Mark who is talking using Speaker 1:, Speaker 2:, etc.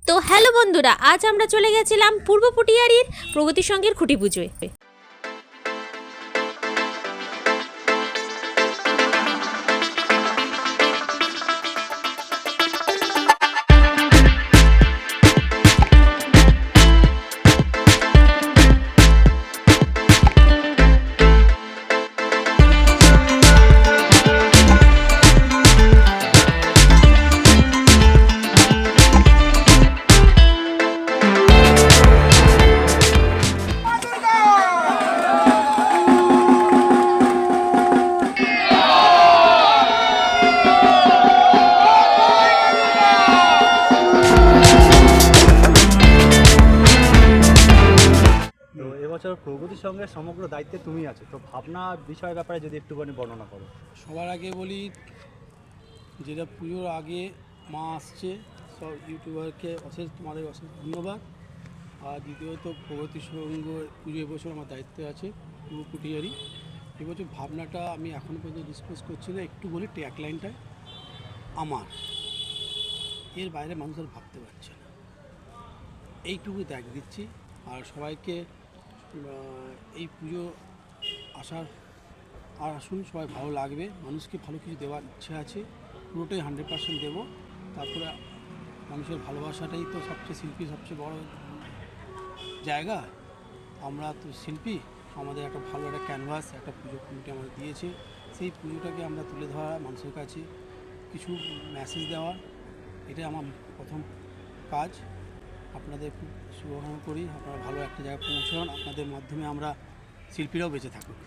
Speaker 1: তো হ্যালো বন্ধুরা, আজ আমরা চলে গেছিলাম পূর্ব পুটিয়ারির প্রগতি সংঘের খুঁটি পুজোয়।
Speaker 2: এবছর প্রগতির সঙ্গে সমগ্র দায়িত্বে তুমি আছো, তো ভাবনা বিষয় ব্যাপারে যদি একটুখানি বর্ণনা করো।
Speaker 3: সবার আগে বলি, যেটা পুজোর আগে মা আসছে, সব ইউটিউবারকে তোমাদের অশেষ ধন্যবাদ। আর দ্বিতীয়ত প্রগতি সংঘ পুজো এবছর আমার দায়িত্বে আছে পূর্ব পুটিয়ারি। এবছর ভাবনাটা আমি এখনও পর্যন্ত ডিসকাস করছি না, একটু বলি ট্যাগলাইনটা আমার, এর বাইরে মানুষ আর ভাবতে পারছে না, এইটুকু দেখ দিচ্ছি। আর সবাইকে এই পুজো আসার আর আসুন, সবাই ভালো লাগবে, মানুষকে ভালো কিছু দেওয়ার ইচ্ছে আছে, পুরোটাই 100% দেবো। তারপরে মানুষের ভালোবাসাটাই তো সবচেয়ে শিল্পীর সবচেয়ে বড় জায়গা। আমরা তো শিল্পী, আমাদের একটা ভালো একটা ক্যানভাস, একটা পুজো কমিটি আমাদের দিয়েছে, সেই পুজোটাকে আমরা তুলে ধরা, মানুষের কাছে কিছু মেসেজ দেওয়া, এটাই আমার প্রথম কাজ। আপনাদের খুব শুভকামনা করি, আপনারা ভালো একটা জায়গায় পৌঁছান, আপনাদের মাধ্যমে আমরা শিল্পীরাও বেঁচে থাকুক।